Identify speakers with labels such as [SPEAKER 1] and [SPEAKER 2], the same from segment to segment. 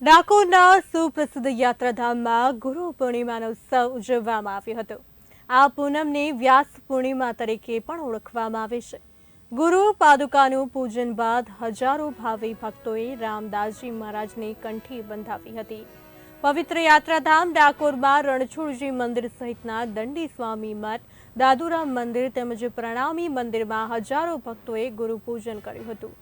[SPEAKER 1] ડાકોરના સુપ્રસિદ્ધ યાત્રાધામમાં ગુરુ પૂર્ણિમાનો ઉત્સવ ઉજવવામાં આવ્યો હતો। આ પૂનમને વ્યાસ પૂર્ણિમા તરીકે પણ ઓળખવામાં આવે છે। ગુરુ પાદુકાનું પૂજન બાદ હજારો ભાવિ ભક્તોએ રામદાસજી મહારાજની કંઠી બંધાવી હતી। પવિત્ર યાત્રાધામ ડાકોરમાં રણછોડજી મંદિર સહિતના દંડી સ્વામી મઠ, દાદુરામ મંદિર તેમજ પ્રણામી મંદિરમાં હજારો ભક્તોએ ગુરુ પૂજન કર્યું હતું।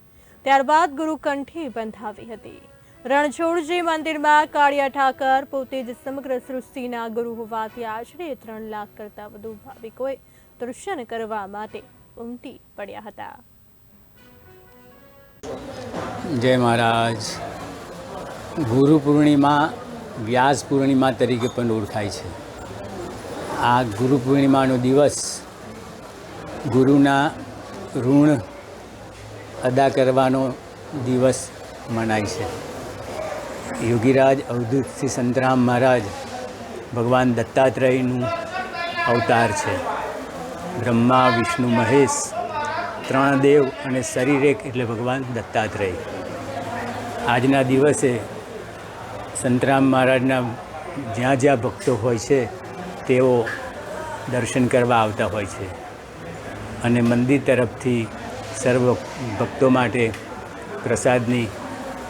[SPEAKER 1] ત્યારબાદ ગુરુ કંઠી બંધાવી હતી। રણછોડજી મંદિરમાં કાળિયા ઠાકર પોતે જ સમગ્ર સૃષ્ટિના ગુરુ હોવાથી આશરે 3 લાખ કરતા વધુ ભાવિકોએ દર્શન કરવા માટે ઉમટી પડ્યા હતા।
[SPEAKER 2] જય મહારાજ। ગુરુ પૂર્ણિમા વ્યાસ પૂર્ણિમા તરીકે પણ ઓળખાય છે। આ ગુરુ પૂર્ણિમાનો દિવસ ગુરુના ઋણ અદા કરવાનો દિવસ મનાય છે। યોગીરાજ અવધૂત શ્રી સંતરામ મહારાજ ભગવાન દત્તાત્રેયનું અવતાર છે। બ્રહ્મા, વિષ્ણુ, મહેશ 3 દેવ અને શરીર એક એટલે ભગવાન દત્તાત્રેય। આજના દિવસે સંતરામ મહારાજના જ્યાં જ્યાં ભક્તો હોય છે તેઓ દર્શન કરવા આવતા હોય છે અને મંદિર તરફથી સર્વ ભક્તો માટે પ્રસાદની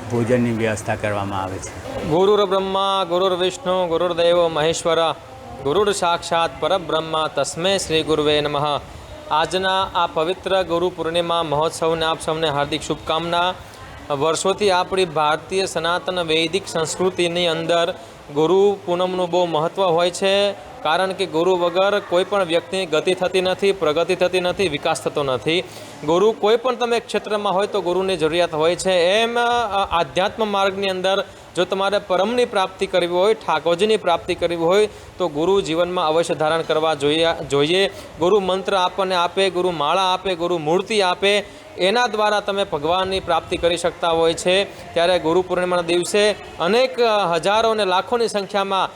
[SPEAKER 2] ભોજનની વ્યવસ્થા કરવામાં આવે છે।
[SPEAKER 3] ગુરુર બ્રહ્મા ગુરુર વિષ્ણુ ગુરુર્દેવ મહેશ્વર ગુરુર સાક્ષાત પરબ્રહ્મ તસ્મે શ્રી ગુરુવે નમઃ। આજના આ પવિત્ર ગુરુ પૂર્ણિમા મહોત્સવને આપ સૌને હાર્દિક શુભકામના। વર્ષોથી આપણી ભારતીય સનાતન વૈદિક સંસ્કૃતિની અંદર ગુરુ પૂનમનું બહુ મહત્ત્વ હોય છે, કારણ કે ગુરુ વગર કોઈ પણ વ્યક્તિની ગતિ થતી નથી, પ્રગતિ થતી નથી, વિકાસ થતો નથી। ગુરુ કોઈ પણ તમે ક્ષેત્રમાં હોય તો ગુરુની જરૂરિયાત હોય છે। એમ આધ્યાત્મ માર્ગની અંદર જો તમારે પરમની પ્રાપ્તિ કરવી હોય, ઠાકોરજીની પ્રાપ્તિ કરવી હોય તો ગુરુ જીવનમાં અવશ્ય ધારણ કરવા જોઈએ। ગુરુ મંત્ર આપણને આપે, ગુરુ માળા આપે, ગુરુ મૂર્તિ આપે, એના દ્વારા તમે ભગવાનની પ્રાપ્તિ કરી શકતા હોય છે। ત્યારે ગુરુ પૂર્ણિમાના દિવસે અનેક હજારો અને લાખોની સંખ્યામાં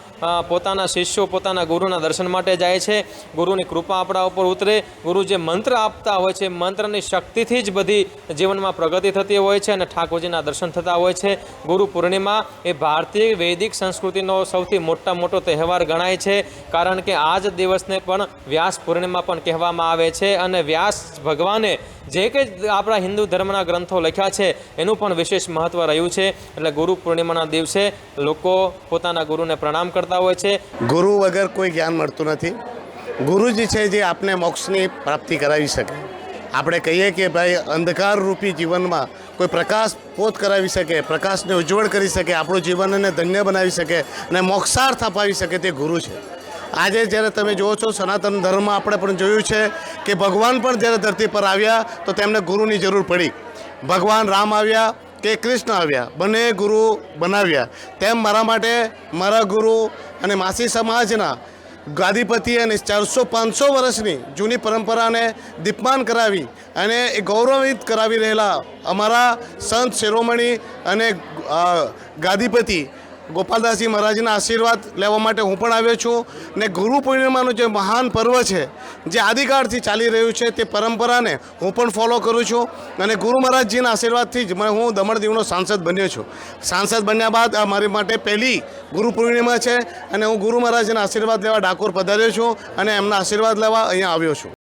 [SPEAKER 3] પોતાના શિષ્યો પોતાના ગુરુના દર્શન માટે જાય છે। ગુરુની કૃપા આપણા ઉપર ઉતરે। ગુરુ જે મંત્ર આપતા હોય છે, મંત્રની શક્તિથી જ બધી જીવનમાં પ્રગતિ થતી હોય છે અને ઠાકોરજીના દર્શન થતા હોય છે। ગુરુ પૂર્ણિમા એ ભારતીય વૈદિક સંસ્કૃતિનો સૌથી મોટો તહેવાર ગણાય છે, કારણ કે આ જ દિવસને પણ વ્યાસ પૂર્ણિમા પણ કહેવામાં આવે છે અને વ્યાસ ભગવાને જે કંઈ આપણા હિન્દુ ધર્મના ગ્રંથો લખ્યા છે એનું પણ વિશેષ મહત્ત્વ રહ્યું છે। એટલે ગુરુ પૂર્ણિમાના દિવસે લોકો પોતાના ગુરુને પ્રણામ કરતા હોય છે।
[SPEAKER 4] ગુરુ વગર કોઈ જ્ઞાન મળતું નથી। ગુરુજી છે જે આપને મોક્ષની પ્રાપ્તિ કરાવી શકે। આપણે કહીએ કે ભાઈ અંધકાર રૂપી જીવનમાં કોઈ પ્રકાશ પોત કરાવી શકે, પ્રકાશને ઉજ્જવળ કરી શકે, આપણું જીવનને ધન્ય બનાવી શકે અને મોક્ષાર્થ અપાવી શકે તે ગુરુ છે। આજે જ્યારે તમે જુઓ છો સનાતન ધર્મમાં આપણે પણ જોયું છે કે ભગવાન પણ જ્યારે ધરતી પર આવ્યા તો તેમને ગુરુની જરૂર પડી। ભગવાન રામ આવ્યા કે કૃષ્ણ આવ્યા, બંને ગુરુ બનાવ્યા। તેમ મારા માટે મારા ગુરુ અને માસી સમાજના ગાદીપતિ અને 400-500 વર્ષની જૂની પરંપરાને દીપમાન કરાવી અને એ ગૌરવિત કરાવી રહેલા અમારા સંત શિરોમણી અને ગાદીપતિ ગોપાલદાસજી મહારાજના આશીર્વાદ લેવા માટે હું પણ આવ્યો છું। ને ગુરુ પૂર્ણિમાનું જે મહાન પર્વ છે, જે આદિકાળથી ચાલી રહ્યું છે, તે પરંપરાને હું પણ ફોલો કરું છું અને ગુરુ મહારાજજીના આશીર્વાદથી જ હું દમણ-દીવનો સાંસદ બન્યો છું। સાંસદ બન્યા બાદ આ મારી માટે પહેલી ગુરુ પૂર્ણિમા છે અને હું ગુરુ મહારાજના આશીર્વાદ લેવા ડાકોર પધાર્યો છું અને એમના આશીર્વાદ લેવા અહીંયા આવ્યો છું।